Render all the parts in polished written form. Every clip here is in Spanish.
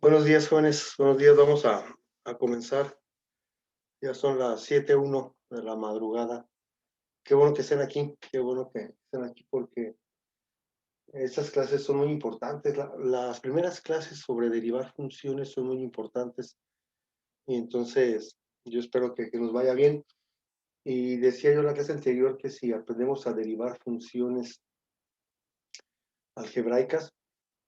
Buenos días, jóvenes. Buenos días. Vamos a comenzar. Ya son las 7:01 de la madrugada. Qué bueno que estén aquí. Qué bueno que estén aquí porque estas clases son muy importantes. Las primeras clases sobre derivar funciones son muy importantes. Y entonces yo espero que nos vaya bien. Y decía yo en la clase anterior que si aprendemos a derivar funciones algebraicas,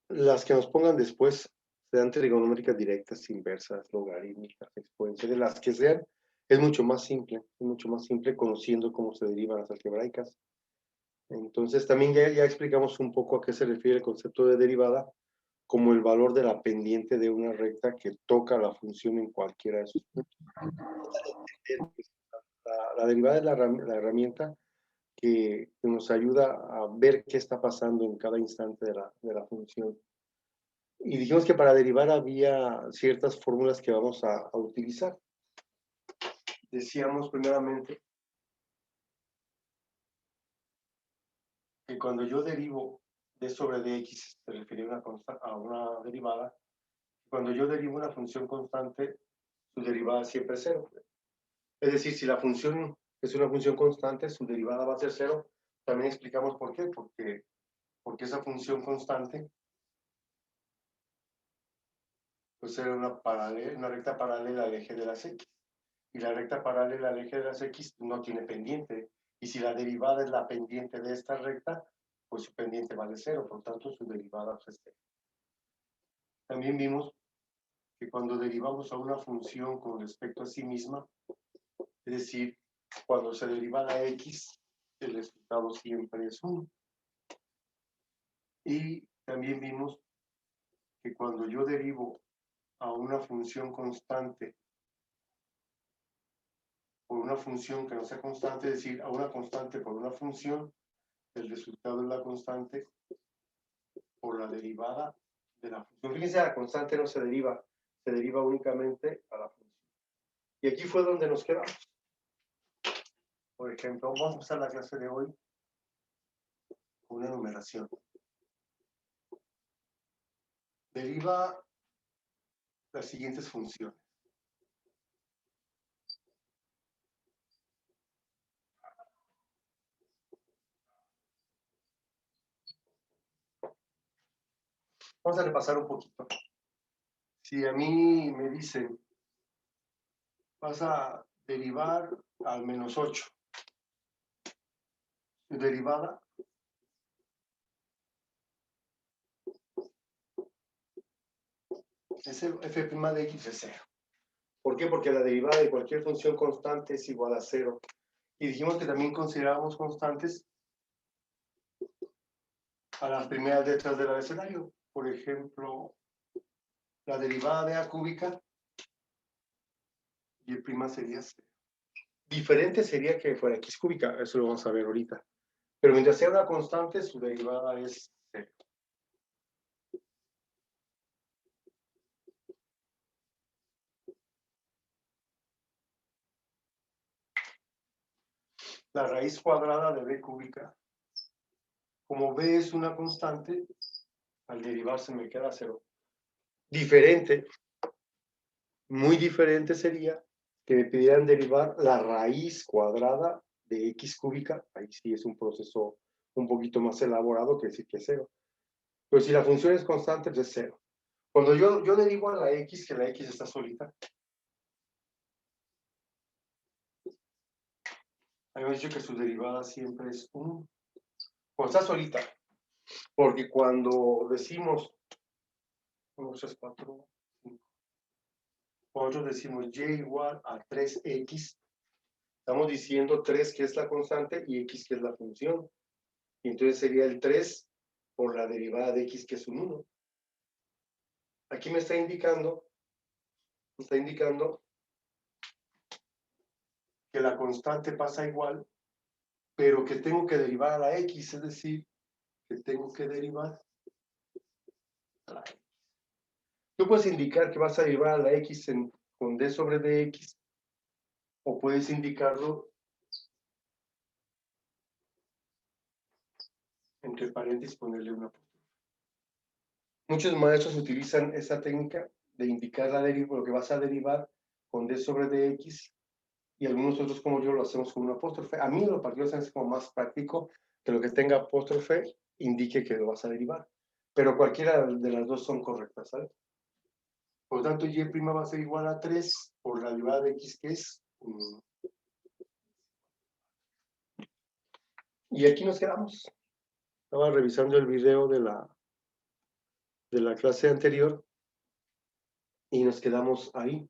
las que nos pongan después sean trigonométricas directas, inversas, logarítmicas, exponenciales, las que sean, es mucho más simple conociendo cómo se derivan las algebraicas. Entonces también ya explicamos un poco a qué se refiere el concepto de derivada, como el valor de la pendiente de una recta que toca la función en cualquiera de sus puntos. La derivada es la herramienta que nos ayuda a ver qué está pasando en cada instante de la función. Y dijimos que para derivar había ciertas fórmulas que vamos a utilizar. Decíamos primeramente que cuando yo derivo d sobre dx, se refiere a una derivada, cuando yo derivo una función constante, su derivada siempre es cero. Es decir, si la función es una función constante, su derivada va a ser cero. También explicamos por qué, porque esa función constante pues era una recta paralela al eje de las x. Y la recta paralela al eje de las x no tiene pendiente. Y si la derivada es la pendiente de esta recta, pues su pendiente vale cero, por tanto su derivada es cero. También vimos que cuando derivamos a una función con respecto a sí misma, es decir, cuando se deriva la x, el resultado siempre es 1. Y también vimos que cuando yo derivo a una función constante por una función que no sea constante, es decir, a una constante por una función, el resultado es la constante por la derivada de la función. Fíjense, la constante no se deriva únicamente a la función. Y aquí fue donde nos quedamos. Por ejemplo, vamos a empezar la clase de hoy con una numeración. Deriva las siguientes funciones. Vamos a repasar un poquito. Si a mí me dicen, vas a derivar al menos 8, su derivada es f' de x es 0. ¿Por qué? Porque la derivada de cualquier función constante es igual a 0. Y dijimos que también considerábamos constantes a las primeras letras del abecedario. Por ejemplo, la derivada de a cúbica y el prima sería 0. Diferente sería que fuera x cúbica, eso lo vamos a ver ahorita. Pero mientras sea una constante, su derivada es 0. La raíz cuadrada de b cúbica, como b es una constante, al derivarse me queda 0. Diferente, muy diferente sería que me pidieran derivar la raíz cuadrada de x cúbica. Ahí sí es un proceso un poquito más elaborado que decir que es 0. Pero si la función es constante, pues es 0. Cuando yo derivo a la x, que la x está solita, habíamos dicho que su derivada siempre es 1. Cuando está solita, porque cuando decimos 1, 3, 4, 5, cuando nosotros decimos y igual a 3x, estamos diciendo 3 que es la constante y x que es la función. Y entonces sería el 3 por la derivada de x que es un 1. Aquí me está indicando que la constante pasa igual, pero que tengo que derivar a la x, es decir, que tengo que derivar a la x. Tú puedes indicar que vas a derivar a la x con d sobre dx, o puedes indicarlo entre paréntesis, ponerle una apóstrofe. Muchos maestros utilizan esa técnica de indicar la deriva, lo que vas a derivar con d sobre dx, y algunos otros como yo lo hacemos con un apóstrofe. A mí lo partido es como más práctico que lo que tenga apóstrofe indique que lo vas a derivar, pero cualquiera de las dos son correctas, ¿sabes? Por lo tanto, y' va a ser igual a 3 por la derivada de x, que es... y aquí nos quedamos. Estaba revisando el video de la clase anterior y nos quedamos ahí.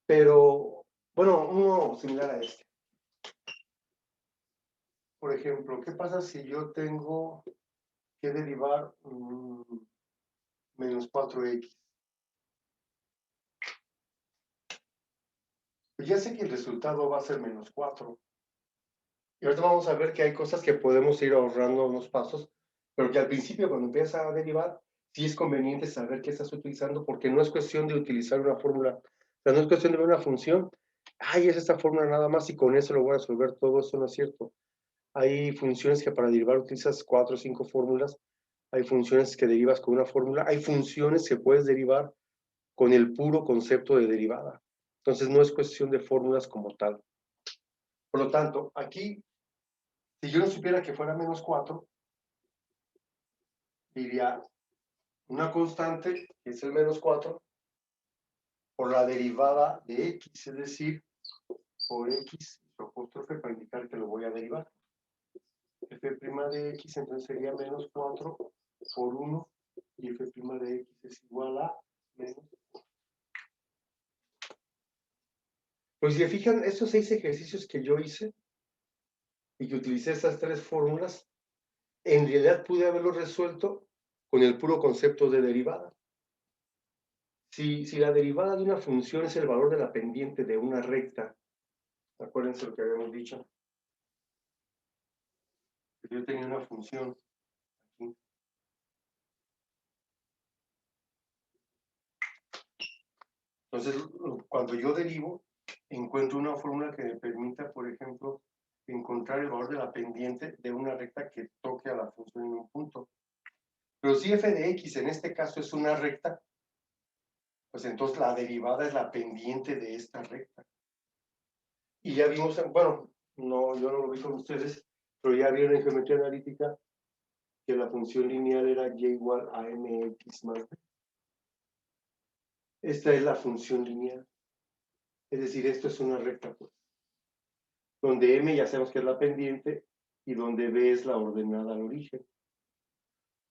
Pero, bueno, uno similar a este. Por ejemplo, ¿qué pasa si yo tengo que derivar menos 4x? Pues ya sé que el resultado va a ser menos 4. Y ahorita vamos a ver que hay cosas que podemos ir ahorrando unos pasos, pero que al principio, cuando empiezas a derivar, sí es conveniente saber qué estás utilizando, porque no es cuestión de utilizar una fórmula, o sea, no es cuestión de ver una función, ay, es esta fórmula nada más y con eso lo voy a resolver todo. Eso no es cierto. Hay funciones que para derivar utilizas 4 o 5 fórmulas, hay funciones que derivas con una fórmula, hay funciones que puedes derivar con el puro concepto de derivada. Entonces no es cuestión de fórmulas como tal. Por lo tanto, aquí, si yo no supiera que fuera menos 4, diría una constante, que es el menos 4, por la derivada de x, es decir, por x, apóstrofe, para indicar que lo voy a derivar. F' de x entonces sería menos 4 por 1, y f' de x es igual a menos. Pues si se fijan, estos 6 ejercicios que yo hice y que utilicé estas 3 fórmulas, en realidad pude haberlo resuelto con el puro concepto de derivada. Si la derivada de una función es el valor de la pendiente de una recta, acuérdense lo que habíamos dicho, que yo tenía una función aquí. Entonces, cuando yo derivo, encuentro una fórmula que me permita, por ejemplo, encontrar el valor de la pendiente de una recta que toque a la función en un punto. Pero si f de x en este caso es una recta, pues entonces la derivada es la pendiente de esta recta. Y ya vimos, bueno, no, yo no lo vi con ustedes, pero ya vieron en geometría analítica que la función lineal era y igual a mx más b. Esta es la función lineal. Es decir, esto es una recta, pues, donde m ya sabemos que es la pendiente y donde b es la ordenada al origen.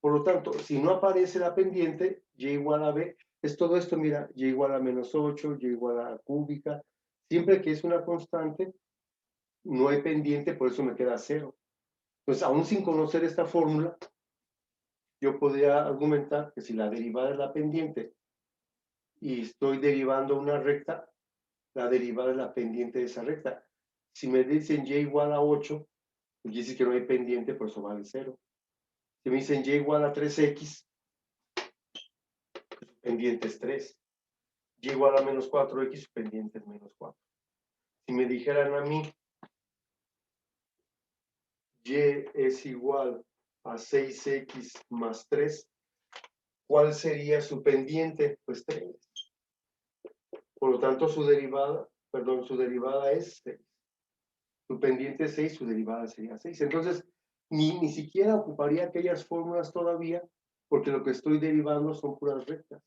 Por lo tanto, si no aparece la pendiente, y igual a b, es todo esto, mira, y igual a menos 8, y igual a cúbica. Siempre que es una constante, no hay pendiente, por eso me queda 0. Entonces, aún sin conocer esta fórmula, yo podría argumentar que si la derivada es la pendiente y estoy derivando una recta, la derivada es la pendiente de esa recta. Si me dicen y igual a 8, pues dice que no hay pendiente, por eso vale 0. Si me dicen y igual a 3x, su pendiente es 3. Y igual a menos 4x, su pendiente es menos 4. Si me dijeran a mí y es igual a 6x más 3, ¿cuál sería su pendiente? Pues 3. Por lo tanto, su derivada es 6. Su pendiente es 6, su derivada sería 6. Entonces, ni siquiera ocuparía aquellas fórmulas todavía, porque lo que estoy derivando son puras rectas.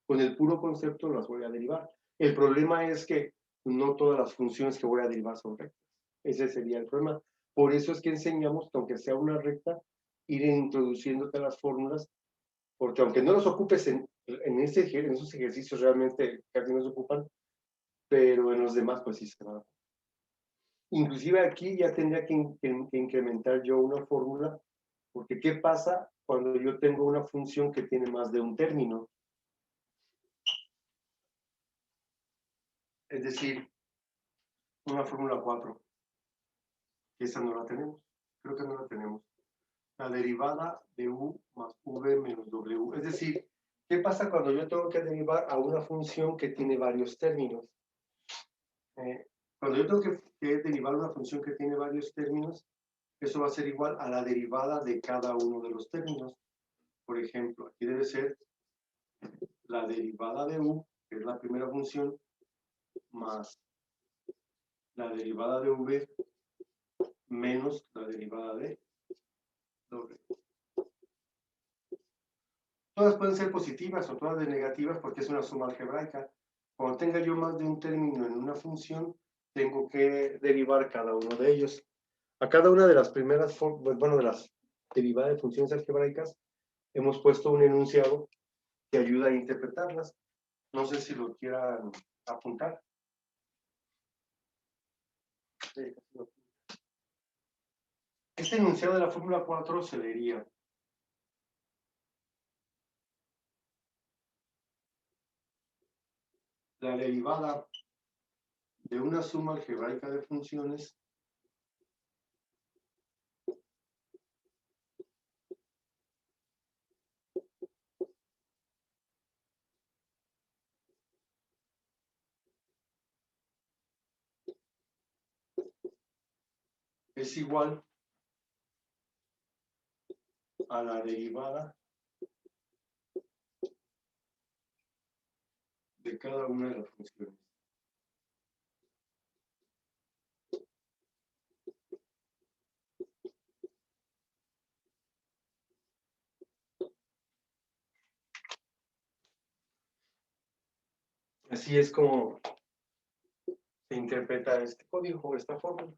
Con el puro concepto las voy a derivar. El problema es que no todas las funciones que voy a derivar son rectas. Ese sería el problema. Por eso es que enseñamos que aunque sea una recta, ir introduciéndote las fórmulas, porque aunque no los ocupes en esos ejercicios, realmente casi no se ocupan, pero en los demás pues sí se van. Inclusive aquí ya tendría que incrementar yo una fórmula, porque ¿qué pasa cuando yo tengo una función que tiene más de un término? Es decir, una fórmula 4, que esa no la tenemos, creo que no la tenemos. La derivada de u más v menos w. Es decir, ¿qué pasa cuando yo tengo que derivar a una función que tiene varios términos? Cuando yo tengo que derivar una función que tiene varios términos, eso va a ser igual a la derivada de cada uno de los términos. Por ejemplo, aquí debe ser la derivada de u, que es la primera función, más la derivada de v menos la derivada de w. Todas pueden ser positivas o todas de negativas porque es una suma algebraica. Cuando tenga yo más de un término en una función, tengo que derivar cada uno de ellos. A cada una de las primeras, bueno, de las derivadas de funciones algebraicas, hemos puesto un enunciado que ayuda a interpretarlas. No sé si lo quieran apuntar. Este enunciado de la fórmula 4 se leería: la derivada de una suma algebraica de funciones es igual a la derivada de cada una de las funciones. Así es como se interpreta este código o esta fórmula.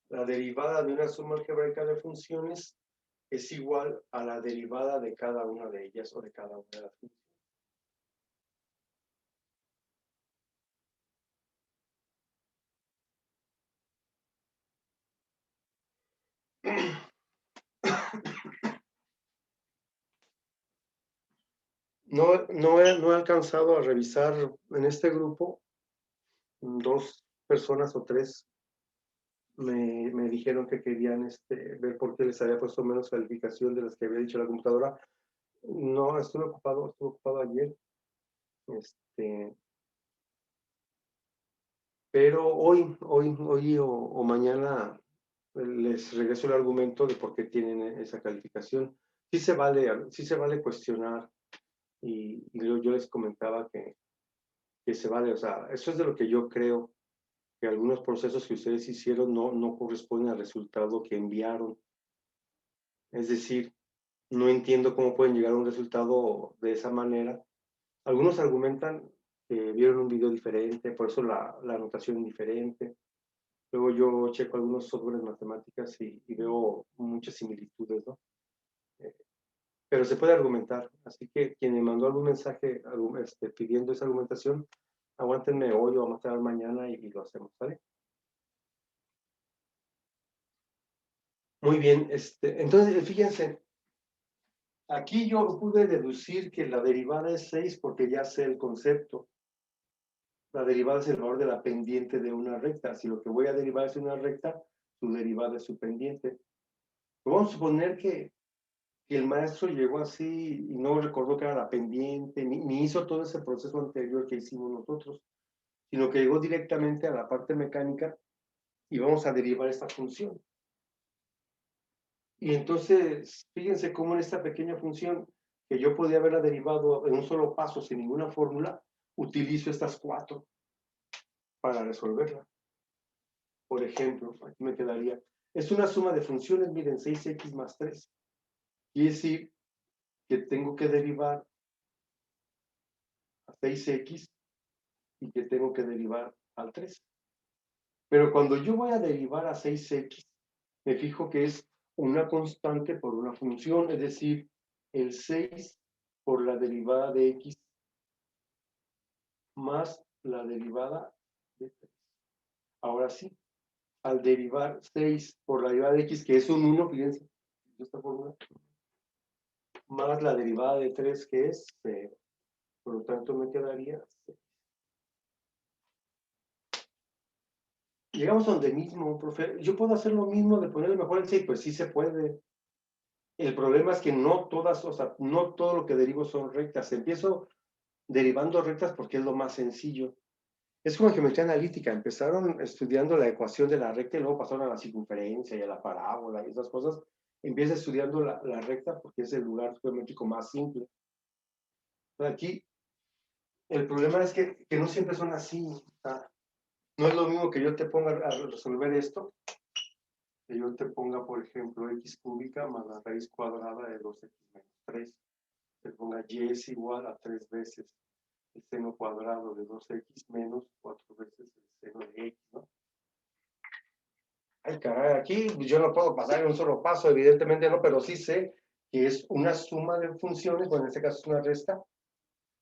La derivada de una suma algebraica de funciones es igual a la derivada de cada una de ellas o de cada una de las funciones. No he alcanzado a revisar en este grupo. Dos personas o tres me dijeron que querían ver por qué les había puesto menos calificación de las que había dicho la computadora. No, estuve ocupado ayer. Pero hoy o mañana les regreso el argumento de por qué tienen esa calificación. Sí se vale cuestionar, y yo les comentaba que se vale, o sea, eso es de lo que yo creo, que algunos procesos que ustedes hicieron no corresponden al resultado que enviaron. Es decir, no entiendo cómo pueden llegar a un resultado de esa manera. Algunos argumentan que vieron un video diferente, por eso la anotación es diferente. Luego yo checo algunos softwares matemáticas y veo muchas similitudes, ¿no? Pero se puede argumentar. Así que quien me mandó algún mensaje pidiendo esa argumentación, aguántenme hoy o vamos a estar mañana y lo hacemos, ¿vale? Muy bien. Entonces, fíjense, aquí yo pude deducir que la derivada es 6 porque ya sé el concepto. La derivada es el valor de la pendiente de una recta. Si lo que voy a derivar es una recta, su derivada es su pendiente. Vamos a suponer que el maestro llegó así y no recordó que era la pendiente, ni hizo todo ese proceso anterior que hicimos nosotros, sino que llegó directamente a la parte mecánica y vamos a derivar esta función. Y entonces, fíjense cómo en esta pequeña función, que yo podía haberla derivado en un solo paso sin ninguna fórmula, utilizo estas 4 para resolverla. Por ejemplo, aquí me quedaría, es una suma de funciones, miren, 6x más 3. Quiere decir que tengo que derivar a 6x y que tengo que derivar al 3. Pero cuando yo voy a derivar a 6x, me fijo que es una constante por una función, es decir, el 6 por la derivada de x más la derivada de 3. Ahora sí, al derivar 6 por la derivada de x, que es un 1, fíjense, esta fórmula, más la derivada de 3, que es 0. Por lo tanto, me quedaría 6. Llegamos donde mismo, profe. Yo puedo hacer lo mismo de ponerle mejor el 6, pues sí se puede. El problema es que no todas, o sea, no todo lo que derivo son rectas. Empiezo derivando rectas porque es lo más sencillo. Es como en geometría analítica. Empezaron estudiando la ecuación de la recta y luego pasaron a la circunferencia y a la parábola y esas cosas. Empieza estudiando la recta porque es el lugar geométrico más simple. Aquí el problema es que no siempre son así. O sea, no es lo mismo que yo te ponga a resolver esto, que yo te ponga, por ejemplo, x cúbica más la raíz cuadrada de 2x menos 3. Te ponga y es igual a 3 veces el seno cuadrado de 2x menos 4 veces el seno de x, ¿no? Ay, caray, aquí yo no puedo pasar en un solo paso, evidentemente no, pero sí sé que es una suma de funciones, bueno, en este caso es una resta,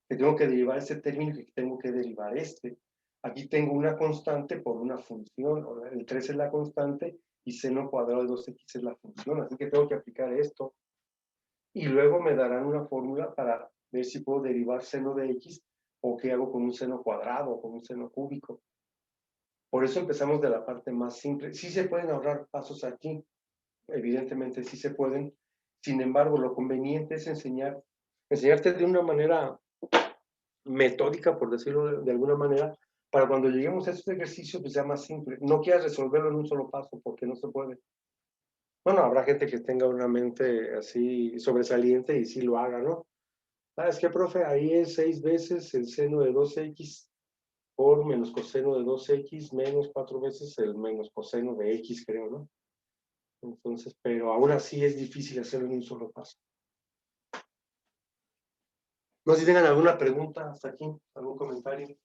que tengo que derivar este término y que tengo que derivar este. Aquí tengo una constante por una función, el 3 es la constante y seno cuadrado de 2x es la función, así que tengo que aplicar esto. Y luego me darán una fórmula para ver si puedo derivar seno de x o qué hago con un seno cuadrado o con un seno cúbico. Por eso empezamos de la parte más simple. Sí se pueden ahorrar pasos aquí, evidentemente sí se pueden. Sin embargo, lo conveniente es enseñarte de una manera metódica, por decirlo de alguna manera, para cuando lleguemos a estos ejercicios pues sea más simple. No quieras resolverlo en un solo paso porque no se puede. Bueno, habrá gente que tenga una mente así sobresaliente y sí lo haga, ¿no? ¿Sabes qué, profe? Ahí es 6 veces el seno de 2x por menos coseno de 2x menos 4 veces el menos coseno de x, creo, ¿no? Entonces, pero aún así es difícil hacerlo en un solo paso. No sé si tengan alguna pregunta hasta aquí, algún comentario.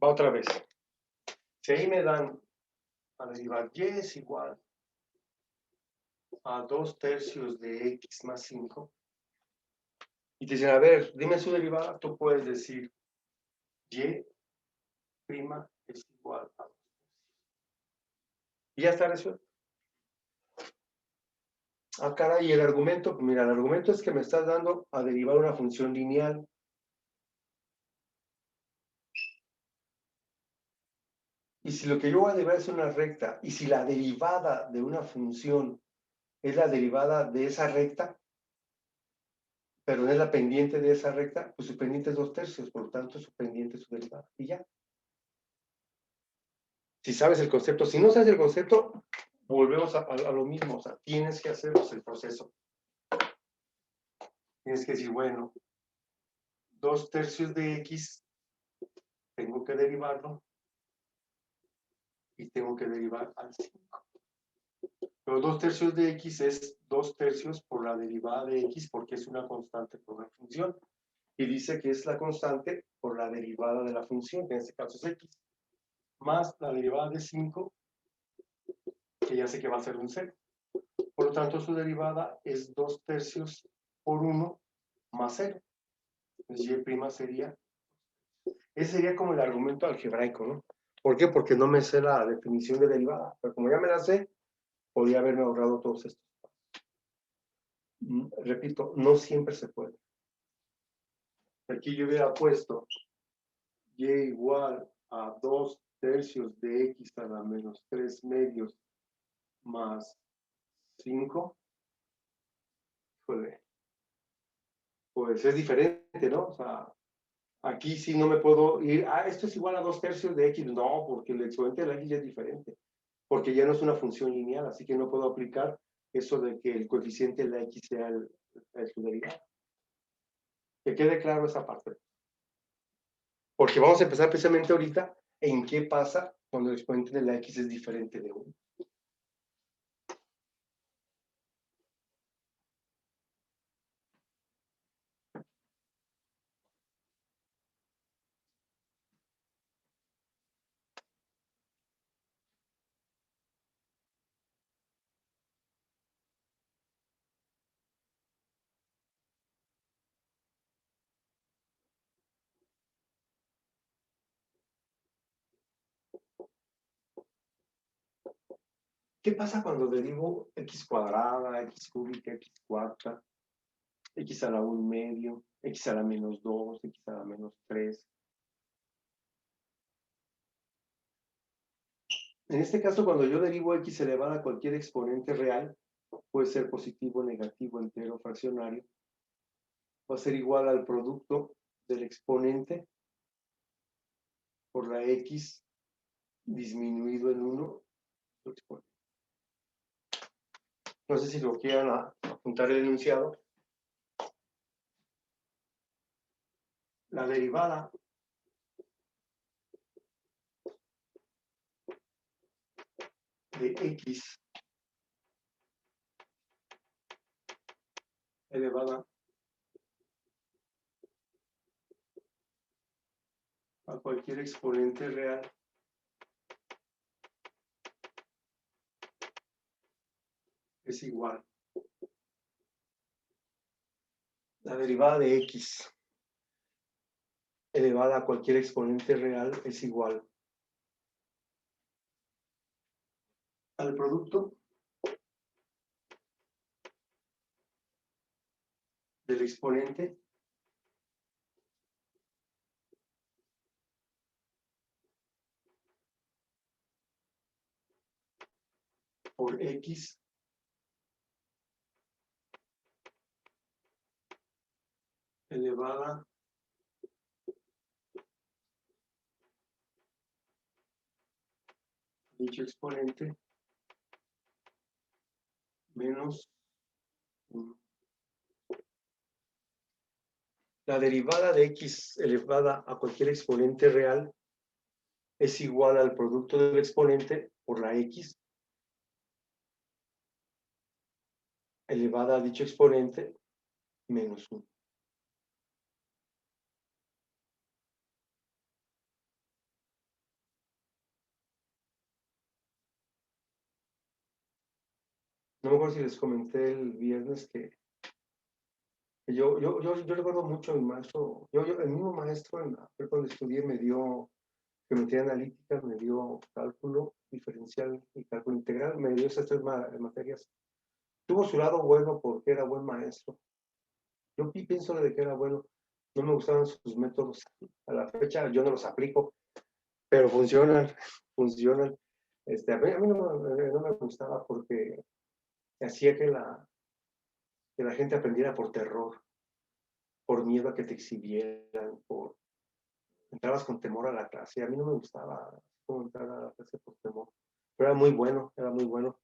Va otra vez. Si ahí me dan a derivar y es igual a 2/3 de x más 5, y te dicen, a ver, dime su derivada, tú puedes decir y' es igual a 2. Y ya está resuelto. Ah, caray, y el argumento, mira, el argumento es que me estás dando a derivar una función lineal. Y si lo que yo voy a derivar es una recta, y si la derivada de una función es la derivada de esa recta, pero no es la pendiente de esa recta, pues su pendiente es 2/3, por lo tanto su pendiente es su derivada. Y ya. Si sabes el concepto, si no sabes el concepto, volvemos a lo mismo, o sea, tienes que hacer el proceso. Tienes que decir, bueno, 2/3 de x, tengo que derivarlo, y tengo que derivar al 5. Pero 2/3 de x es 2/3 por la derivada de x, porque es una constante por una función. Y dice que es la constante por la derivada de la función, que en este caso es x, más la derivada de 5, que ya sé que va a ser un 0. Por lo tanto, su derivada es 2/3 por 1 más 0. Entonces, y' sería, ese sería como el argumento algebraico, ¿no? ¿Por qué? Porque no me sé la definición de derivada, pero como ya me la sé, podría haberme ahorrado todos estos. Repito, no siempre se puede. Aquí yo hubiera puesto y igual a 2/3 de x a la menos 3 medios más 5. Pues es diferente, ¿no? O sea, aquí sí no me puedo ir, esto es igual a 2/3 de x. No, porque el exponente de la x ya es diferente, porque ya no es una función lineal, así que no puedo aplicar eso de que el coeficiente de la x sea su derivada. Que quede claro esa parte. Porque vamos a empezar precisamente ahorita en qué pasa cuando el exponente de la x es diferente de 1. ¿Qué pasa cuando derivo x cuadrada, x cúbica, x cuarta, x a la 1 medio, x a la menos 2, x a la menos 3? En este caso, cuando yo derivo x elevada a cualquier exponente real, puede ser positivo, negativo, entero, fraccionario, va a ser igual al producto del exponente por la x disminuido en 1. No sé si lo quieran apuntar el enunciado. La derivada de x elevada a cualquier exponente real es igual. La derivada de x elevada a cualquier exponente real es igual al producto del exponente por x elevada dicho exponente menos 1. La derivada de x elevada a cualquier exponente real es igual al producto del exponente por la x elevada a dicho exponente menos 1. No me acuerdo si les comenté el viernes que yo recuerdo mucho a mi maestro, el mismo maestro en la prepa donde estudié me dio geometría analítica, me dio cálculo diferencial y cálculo integral, me dio esas tres materias. Tuvo su lado bueno porque era buen maestro. Yo pienso de que era bueno. No me gustaban sus métodos. A la fecha yo no los aplico, pero funcionan, funcionan. A mí no me gustaba porque hacía que la gente aprendiera por terror, por miedo a que te exhibieran, entrabas con temor a la clase. A mí no me gustaba como entrar a la clase por temor. Pero era muy bueno, era muy bueno.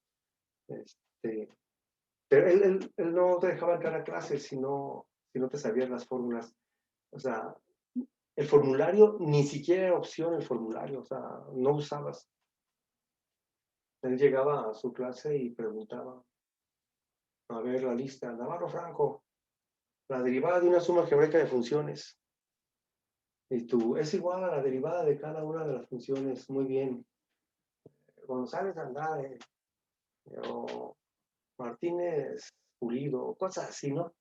Pero él no te dejaba entrar a clase si no te sabías las fórmulas. O sea, el formulario, ni siquiera era opción el formulario, o sea, no usabas. Él llegaba a su clase y preguntaba, a ver la lista, Navarro Franco, la derivada de una suma algebraica de funciones. Y tú, es igual a la derivada de cada una de las funciones, muy bien. González Andrade, o Martínez Pulido, cosas así, ¿no?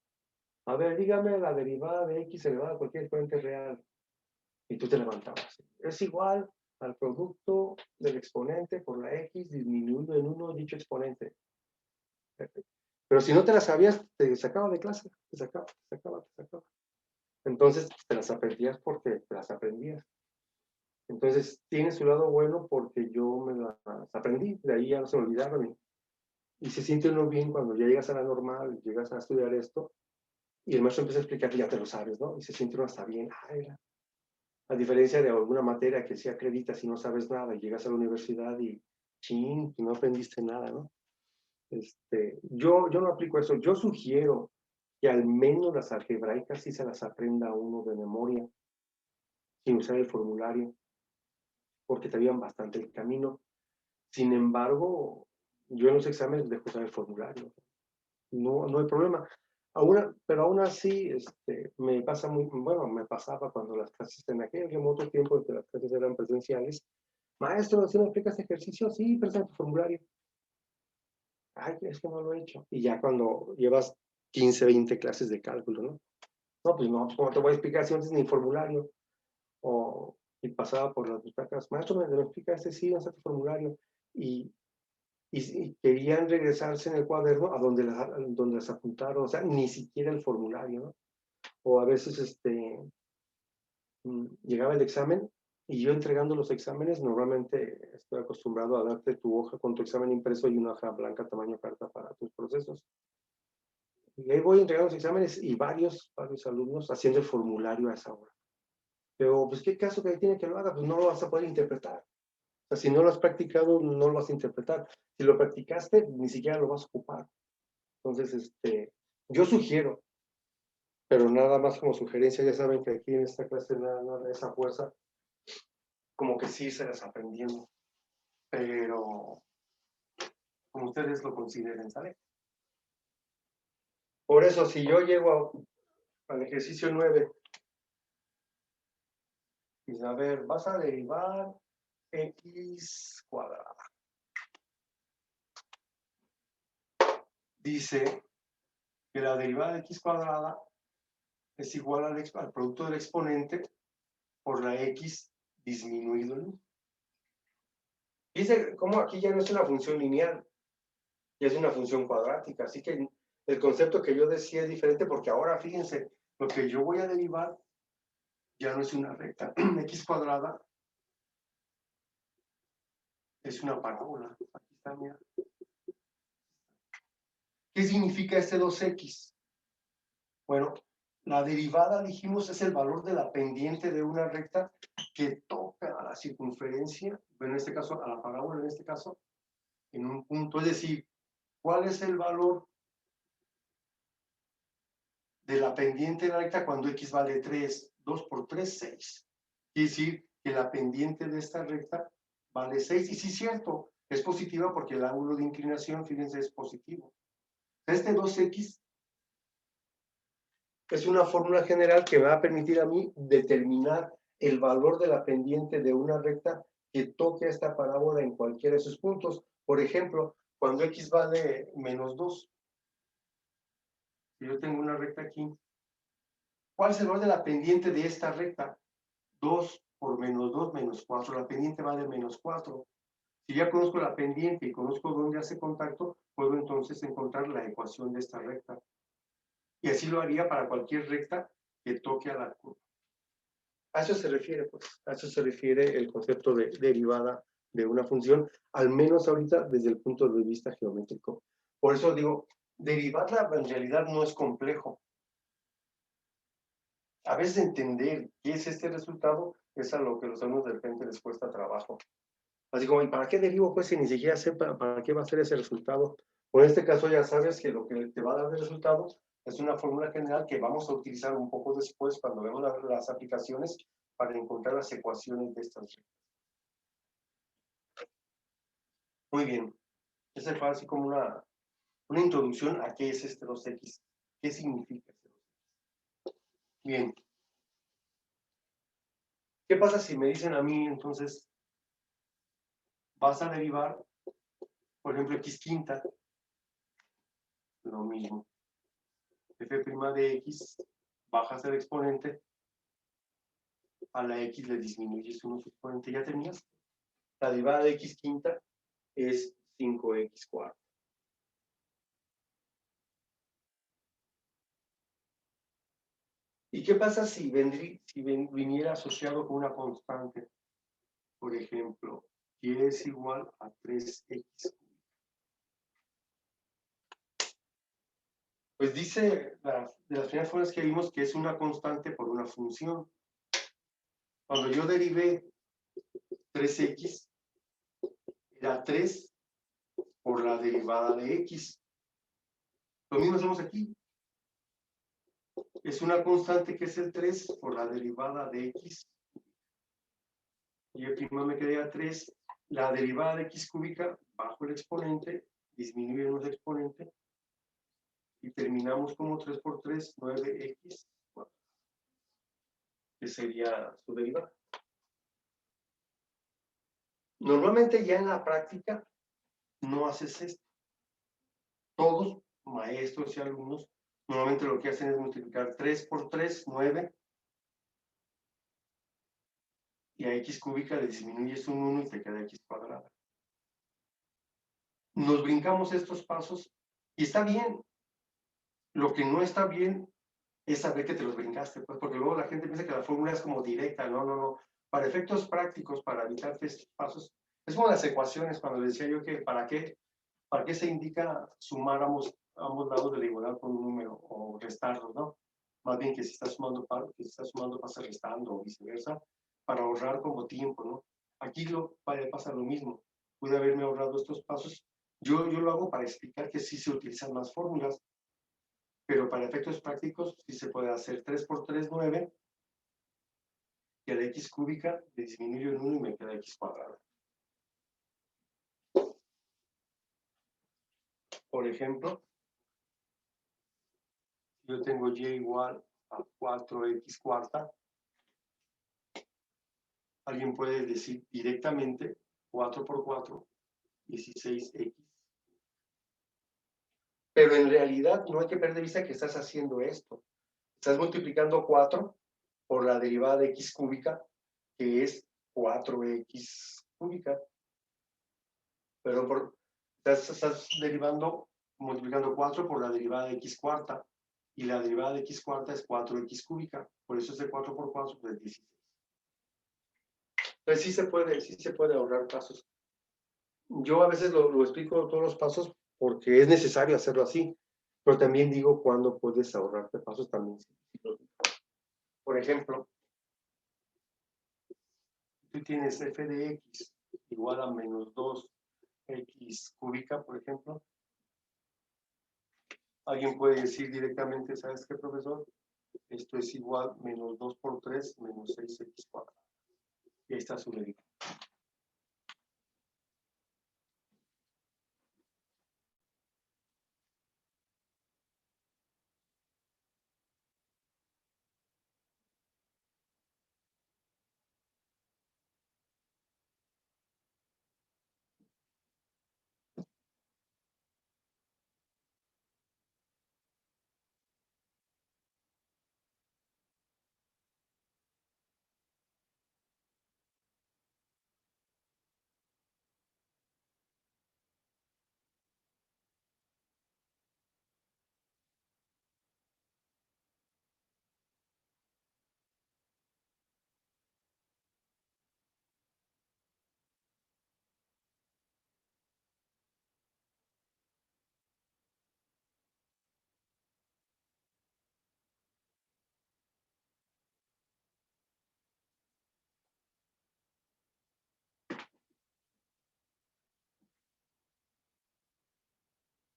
A ver, dígame la derivada de x elevada a cualquier exponente real. Y tú te levantabas. Es igual al producto del exponente por la x disminuido en 1 dicho exponente. Pero si no te las sabías, te sacaba de clase, te sacaba. Entonces te las aprendías porque te las aprendías. Entonces tiene su lado bueno porque yo me las aprendí, de ahí ya no se me olvidaron. Y se siente uno bien cuando ya llegas a la normal, llegas a estudiar esto, y el maestro empieza a explicar que ya te lo sabes, ¿no? Y se siente uno hasta bien. Ay, a diferencia de alguna materia que se acredita si no sabes nada y llegas a la universidad y chin, no aprendiste nada, ¿no? Yo no aplico eso. Yo sugiero que al menos las algebraicas sí se las aprenda uno de memoria, sin usar el formulario, porque te ayudan bastante el camino. Sin embargo, yo en los exámenes dejo usar el formulario. No hay problema. Pero aún así, me pasa me pasaba cuando las clases en aquel remoto tiempo en que las clases eran presenciales. Maestro, ¿sí me explica este ejercicio? Sí, presenta tu formulario. Ay, es que no lo he hecho. Y ya cuando llevas 15, 20 clases de cálculo, ¿no? No, pues no, ¿cómo te voy a explicar si no tienes ni formulario? Y pasaba por las butacas, maestro, me explica sí, no está tu formulario. Y querían regresarse en el cuaderno a donde las apuntaron, o sea, ni siquiera el formulario, ¿no? O a veces llegaba el examen y yo entregando los exámenes, normalmente estoy acostumbrado a darte tu hoja con tu examen impreso y una hoja blanca tamaño carta para tus procesos. Y ahí voy entregando los exámenes y varios alumnos haciendo el formulario a esa hora. Pero, pues, ¿qué caso que tiene que lo haga? Pues no lo vas a poder interpretar. O sea, si no lo has practicado, no lo vas a interpretar. Si lo practicaste, ni siquiera lo vas a ocupar. Entonces, yo sugiero, pero nada más como sugerencia, ya saben que aquí en esta clase nada de esa fuerza, como que sí se las aprendiendo, pero como ustedes lo consideren, ¿sale? Por eso, si yo llego al ejercicio 9, y a ver, vas a derivar x cuadrada. Dice que la derivada de x cuadrada es igual al producto del exponente por la x disminuido en 1. Dice cómo aquí ya no es una función lineal, ya es una función cuadrática. Así que el concepto que yo decía es diferente porque ahora, fíjense, lo que yo voy a derivar ya no es una recta. X cuadrada es una parábola. Aquí está, mira. ¿Qué significa este 2x? Bueno, la derivada, dijimos, es el valor de la pendiente de una recta que toca a la circunferencia, en este caso, a la parábola, en este caso, en un punto. Es decir, ¿cuál es el valor de la pendiente de la recta cuando x vale 3? 2 por 3, 6. Quiere decir que la pendiente de esta recta vale 6. Y sí es cierto, es positiva porque el ángulo de inclinación, fíjense, es positivo. Este 2x es una fórmula general que me va a permitir a mí determinar el valor de la pendiente de una recta que toque a esta parábola en cualquiera de sus puntos. Por ejemplo, cuando x vale menos 2, si yo tengo una recta aquí, ¿cuál es el valor de la pendiente de esta recta? 2 por menos 2, menos 4. La pendiente vale menos 4. Si ya conozco la pendiente y conozco dónde hace contacto, puedo entonces encontrar la ecuación de esta recta. Y así lo haría para cualquier recta que toque a la curva. A eso se refiere, pues. A eso se refiere el concepto de derivada de una función, al menos ahorita desde el punto de vista geométrico. Por eso digo, derivarla en realidad no es complejo. A veces entender qué es este resultado es a lo que los alumnos de repente les cuesta trabajo. Así como, ¿y para qué derivo? Pues si ni siquiera sé para qué va a ser ese resultado. O en este caso ya sabes que lo que te va a dar el resultado es una fórmula general que vamos a utilizar un poco después cuando vemos las aplicaciones para encontrar las ecuaciones de estas rectas. Muy bien. Esa fue así como una introducción a qué es este 2x. ¿Qué significa este 2x? Bien. ¿Qué pasa si me dicen a mí, entonces, vas a derivar, por ejemplo, x quinta? Lo mismo. F' de x, bajas el exponente, a la x le disminuyes uno su exponente, ya tenías. La derivada de x quinta es 5x cuarta. ¿Y qué pasa si viniera asociado con una constante? Por ejemplo, y es igual a 3x. Pues dice, de las primeras formas que vimos, que es una constante por una función. Cuando yo derivé 3x, era 3 por la derivada de x. Lo mismo hacemos aquí. Es una constante que es el 3 por la derivada de x. Y el primo me queda 3. La derivada de x cúbica bajo el exponente, disminuye el exponente, y terminamos como 3 por 3, 9x, que sería su derivada. Normalmente ya en la práctica no haces esto. Todos, maestros y alumnos, normalmente lo que hacen es multiplicar 3 por 3, 9, y a x cúbica le disminuyes un 1 y te queda x cuadrada. Nos brincamos estos pasos y está bien. Lo que no está bien es saber que te los brincaste, pues, porque luego la gente piensa que la fórmula es como directa. No, no, no. Para efectos prácticos, para evitarte estos pasos, es como las ecuaciones, cuando decía yo que para qué se indica sumar ambos lados de la igualdad con un número o restarlos, ¿no? Más bien que si estás sumando, pasas restando o viceversa, para ahorrar como tiempo, ¿no? Aquí pasa lo mismo. Pude haberme ahorrado estos pasos. Yo lo hago para explicar que sí se utilizan más fórmulas, pero para efectos prácticos sí se puede hacer 3 por 3, 9, y a la x cúbica le disminuyo en 1 y me queda x cuadrada. Por ejemplo, yo tengo y igual a 4x cuarta. Alguien puede decir directamente 4 por 4, 16x. Pero en realidad no hay que perder de vista que estás haciendo esto. Estás multiplicando 4 por la derivada de x cúbica, que es 4x cúbica. Pero estás multiplicando 4 por la derivada de x cuarta. Y la derivada de x cuarta es 4x cúbica. Por eso es de 4 por 4, pues 16. Entonces sí se puede ahorrar pasos. Yo a veces lo explico todos los pasos porque es necesario hacerlo así, pero también digo cuándo puedes ahorrarte pasos también. Por ejemplo, tú tienes f de x igual a menos 2x cúbica, por ejemplo. Alguien puede decir directamente, ¿sabes qué, profesor? Esto es igual menos 2 por 3 menos 6x cuadrado. Y ahí está su medida.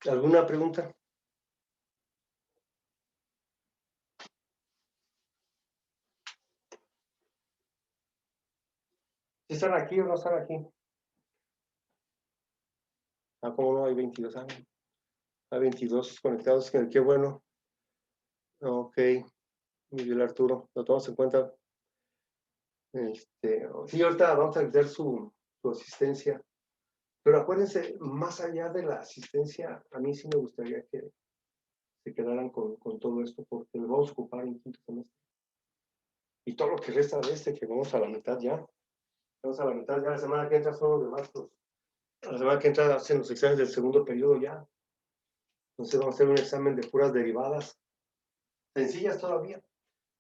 ¿Alguna pregunta? ¿Están aquí o no están aquí? Ah, ¿cómo no? Hay 22 años. Hay 22 conectados. Qué bueno. Ok. Miguel Arturo, lo tomamos en cuenta. Sí, ahorita vamos a ver su asistencia. Pero acuérdense, más allá de la asistencia, a mí sí me gustaría que se quedaran con todo esto, porque lo vamos a ocupar en quinto semestre. Y todo lo que resta de que vamos a la mitad ya. Vamos a la mitad ya. La semana que entra son los demás. La semana que entra hacen los exámenes del segundo periodo ya. Entonces vamos a hacer un examen de puras derivadas. Sencillas todavía.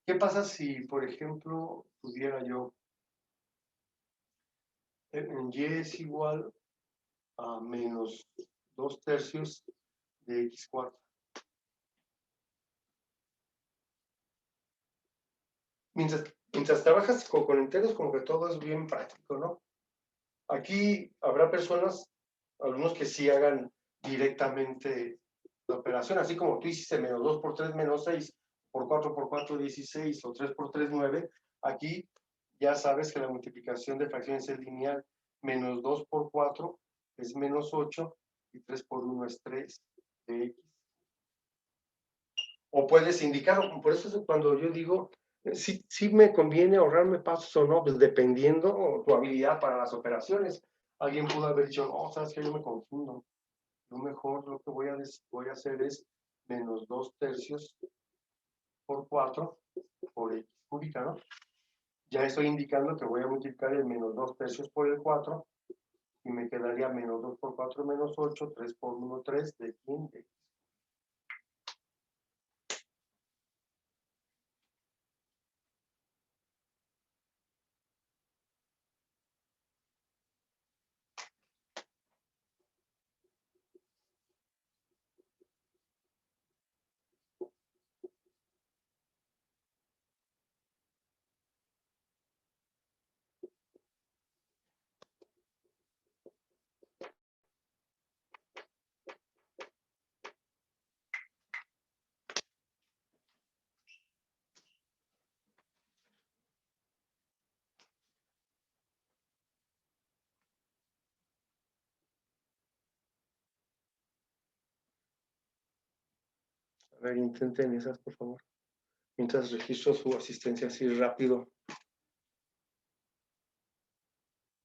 ¿Qué pasa si, por ejemplo, pudiera yo en y es igual a menos 2/3 de x cuarta? Mientras trabajas con enteros, como que todo es bien práctico, ¿no? Aquí habrá personas, algunos que sí hagan directamente la operación, así como tú hiciste menos 2 por 3 menos 6, por 4 por 4, 16, o 3 por 3, 9. Aquí ya sabes que la multiplicación de fracciones es lineal. Menos 2 por 4 es menos 8, y 3 por 1 es 3 de x. O puedes indicar, por eso es cuando yo digo, si me conviene ahorrarme pasos o no, pues dependiendo tu habilidad para las operaciones. Alguien pudo haber dicho, no, sabes que yo me confundo. Lo mejor lo que voy a hacer es menos 2/3 por 4 por x cúbica, ¿no? Ya estoy indicando que voy a multiplicar el menos 2/3 por el 4 y me quedaría menos 2 por 4 menos 8, 3 por 1, 3 de 15. A ver, intenten esas, por favor. Mientras registro su asistencia así rápido.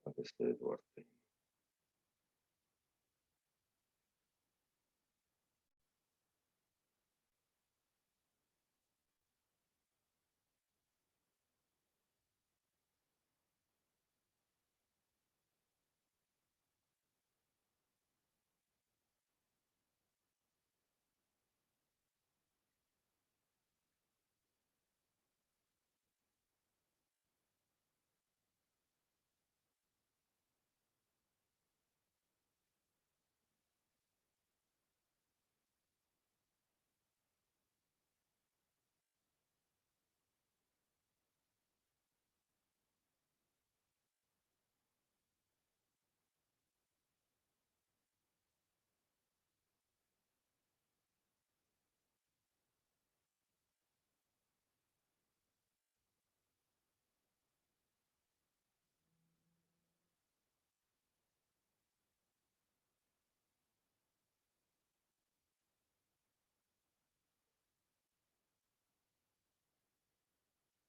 A ver, Duarte.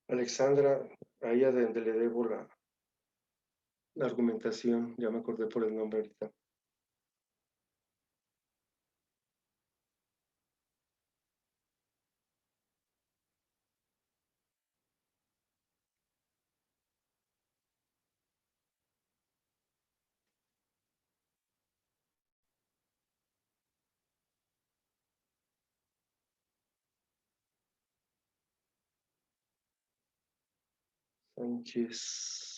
Alexandra, a ella de donde le debo la argumentación, ya me acordé por el nombre ahorita. Sánchez.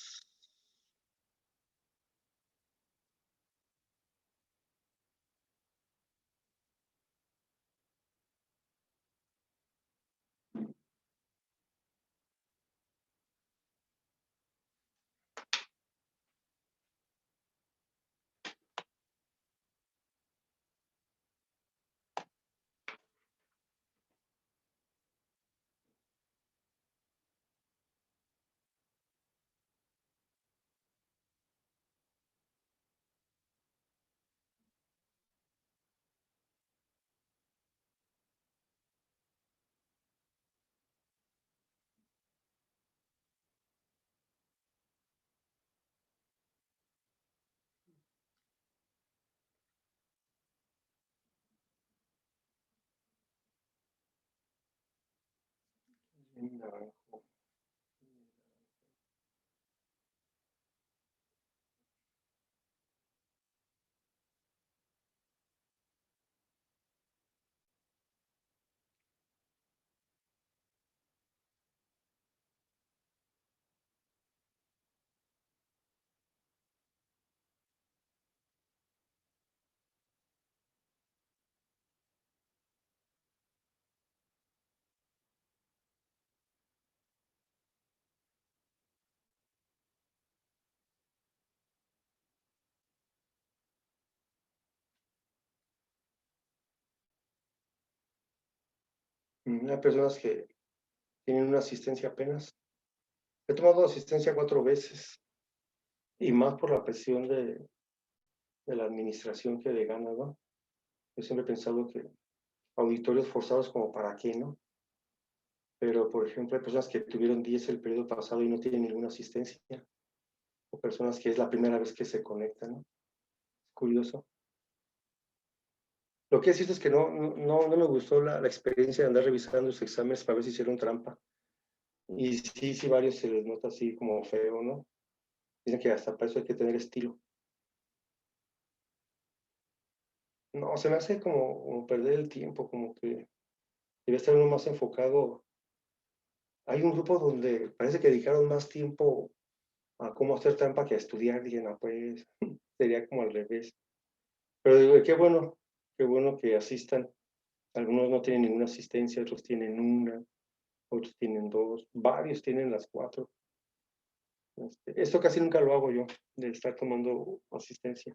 Naranjo. Hay personas que tienen una asistencia apenas. He tomado asistencia 4 veces y más por la presión de la administración que le gana, ¿no? Yo siempre he pensado que auditorios forzados como para qué, ¿no? Pero, por ejemplo, hay personas que tuvieron 10 el periodo pasado y no tienen ninguna asistencia, o personas que es la primera vez que se conectan, ¿no? Es curioso. Lo que es cierto es que no me gustó la experiencia de andar revisando sus exámenes para ver si hicieron trampa. Y sí, varios se les nota así como feo, ¿no? Dicen que hasta para eso hay que tener estilo. No, se me hace como perder el tiempo, como que debe estar uno más enfocado. Hay un grupo donde parece que dedicaron más tiempo a cómo hacer trampa que a estudiar. Dije, no, pues sería como al revés. Pero digo, qué bueno que asistan. Algunos no tienen ninguna asistencia, otros tienen una, otros tienen dos, varios tienen las 4. Esto casi nunca lo hago yo, de estar tomando asistencia.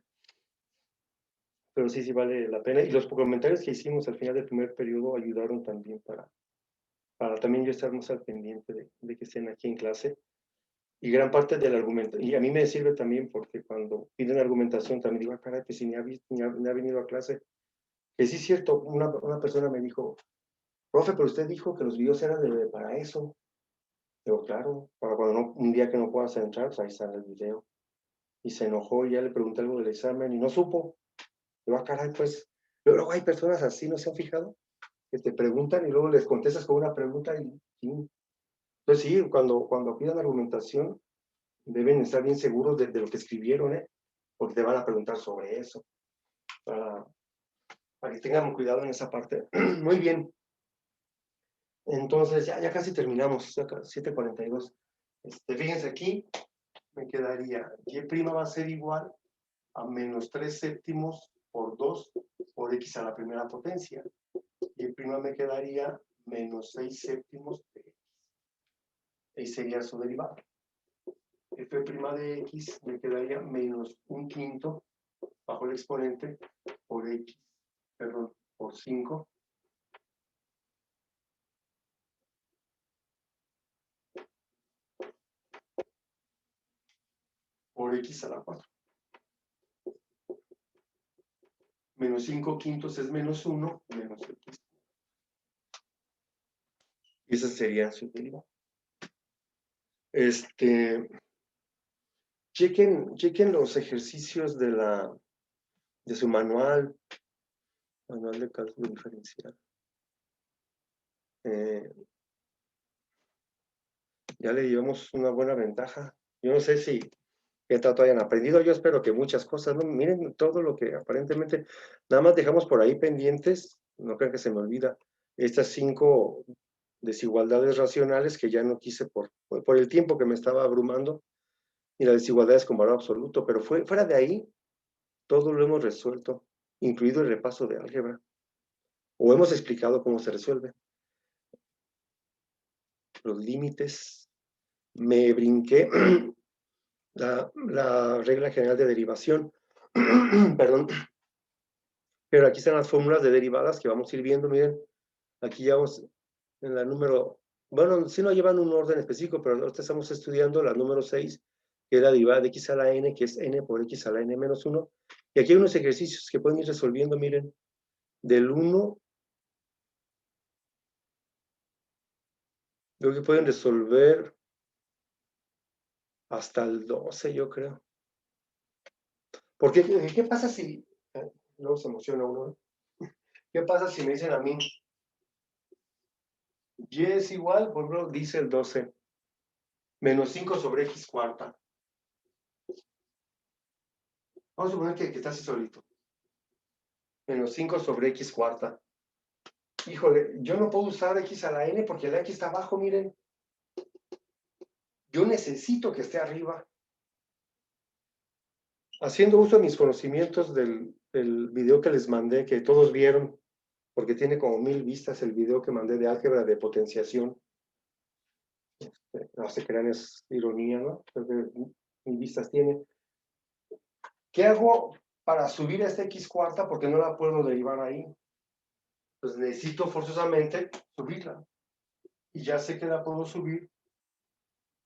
Pero sí vale la pena. Y los comentarios que hicimos al final del primer periodo ayudaron también para también yo estar más al pendiente de que estén aquí en clase. Y gran parte del argumento, y a mí me sirve también porque cuando piden argumentación también digo, caray, pues si ni ha venido a clase. Que sí es cierto, una persona me dijo, Profe, pero usted dijo que los videos eran para eso. Digo, claro, para cuando un día que no puedas entrar, pues ahí sale el video. Y se enojó y ya le pregunté algo del examen y no supo. Digo, caray, pues. Luego hay personas así, ¿no se han fijado? Que te preguntan y luego les contestas con una pregunta y entonces sí, cuando pidan argumentación, deben estar bien seguros de lo que escribieron, ¿eh? Porque te van a preguntar sobre eso. Para que tengan cuidado en esa parte. Muy bien. Entonces, ya casi terminamos, ya 7:42. Fíjense aquí, me quedaría, y' va a ser igual a menos 3 séptimos por 2 por x a la primera potencia. Y' me quedaría menos 6 séptimos de x. Ahí sería su derivada. F' de x me quedaría menos 1/5 bajo el exponente por x, perdón, por 5. Por x a la 4. Menos 5/5 es menos 1, menos x. Y esa sería su derivada. Chequen los ejercicios de su manual de cálculo diferencial. Ya le llevamos una buena ventaja. Yo no sé si qué tanto hayan aprendido, yo espero que muchas cosas, ¿no? Miren todo lo que aparentemente nada más dejamos por ahí pendientes, no crean que se me olvida, estas 5 desigualdades racionales que ya no quise por el tiempo que me estaba abrumando, y las desigualdades con valor absoluto, pero fuera de ahí, todo lo hemos resuelto, incluido el repaso de álgebra, o hemos explicado cómo se resuelve. Los límites, me brinqué la regla general de derivación, perdón, pero aquí están las fórmulas de derivadas que vamos a ir viendo, miren, aquí ya vamos en la número, bueno, sí no llevan un orden específico, pero ahorita estamos estudiando la número 6, que es la derivada de x a la n, que es n por x a la n menos 1, y aquí hay unos ejercicios que pueden ir resolviendo, miren, del 1, creo que pueden resolver hasta el 12, yo creo. Porque, ¿qué pasa si, luego se emociona uno, ¿qué pasa si me dicen a mí, y es igual, por ejemplo, dice el 12, menos 5 sobre x cuarta? Vamos a suponer que está así solito. Menos 5 sobre x cuarta. Híjole, yo no puedo usar x a la n porque la x está abajo, miren. Yo necesito que esté arriba. Haciendo uso de mis conocimientos del video que les mandé, que todos vieron, porque tiene como 1000 vistas el video que mandé de álgebra de potenciación. No se crean, es ironía, ¿no? Porque 1000 vistas tiene. ¿Qué hago para subir a esta x cuarta? Porque no la puedo derivar ahí. Pues necesito forzosamente subirla. Y ya sé que la puedo subir,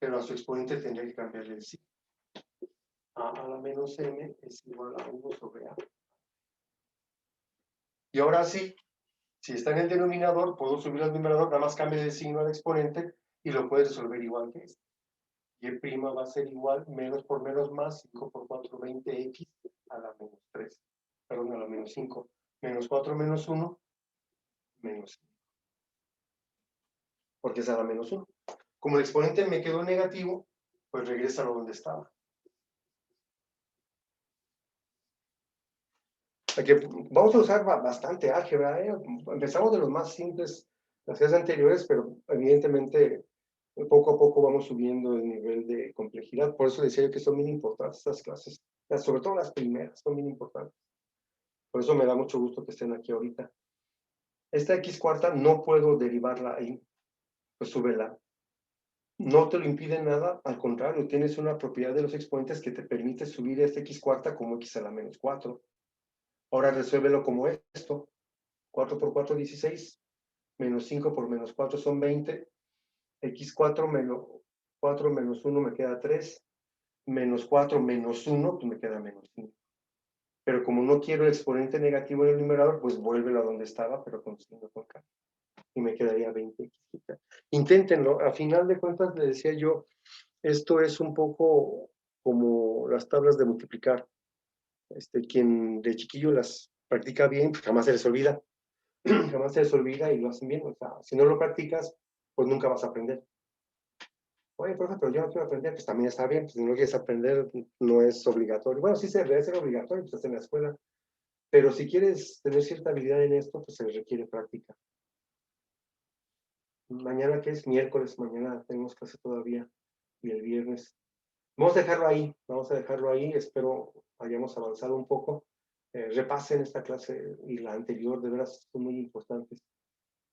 pero a su exponente tendría que cambiarle el sí. A la menos m es igual a 1 sobre a. Y ahora sí, si está en el denominador, puedo subir al numerador, nada más cambio de signo al exponente y lo puedes resolver igual que este. Y' va a ser igual, menos por menos más, 5 por 4, 20x a la menos 3. Perdón, a la menos 5. Menos 4 menos 1, menos 5. Porque es a la menos 1. Como el exponente me quedó negativo, pues regresa a donde estaba. Aquí vamos a usar bastante álgebra, ¿eh? Empezamos de los más simples las clases anteriores, pero evidentemente poco a poco vamos subiendo el nivel de complejidad. Por eso decía yo que son bien importantes estas clases, sobre todo las primeras son bien importantes. Por eso me da mucho gusto que estén aquí ahorita. Esta x cuarta no puedo derivarla ahí, pues súbela. No te lo impide nada, al contrario, tienes una propiedad de los exponentes que te permite subir esta x cuarta como x a la menos 4. Ahora resuélvelo como esto. 4 por 4, 16. Menos 5 por menos 4 son 20. X4 menos 4 menos 1 me queda 3. Menos 4 menos 1, pues me queda menos 5. Pero como no quiero el exponente negativo en el numerador, pues vuélvelo a donde estaba, pero con signo con K. y me quedaría 20x. Inténtenlo. A final de cuentas, les decía yo, esto es un poco como las tablas de multiplicar. Quien de chiquillo las practica bien, pues jamás se les olvida. Jamás se les olvida y lo hacen bien. O sea, si no lo practicas, pues nunca vas a aprender. Oye, profe, pero yo no quiero aprender, pues también está bien. Pues si no quieres aprender, no es obligatorio. Bueno, sí se debe ser obligatorio, pues estás en la escuela. Pero si quieres tener cierta habilidad en esto, pues se requiere práctica. Mañana, que es miércoles, mañana tenemos clase todavía y el viernes. Vamos a dejarlo ahí, espero hayamos avanzado un poco. Repasen esta clase y la anterior, de veras son muy importantes,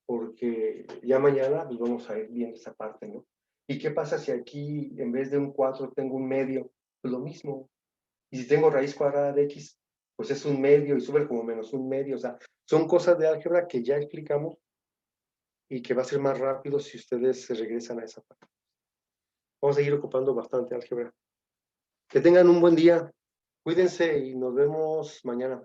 porque ya mañana pues, vamos a ir viendo esa parte, ¿no? ¿Y qué pasa si aquí en vez de un 4 tengo un medio? Pues lo mismo. Y si tengo raíz cuadrada de x, pues es un medio y sube como menos un medio. O sea, son cosas de álgebra que ya explicamos y que va a ser más rápido si ustedes se regresan a esa parte. Vamos a seguir ocupando bastante álgebra. Que tengan un buen día. Cuídense y nos vemos mañana.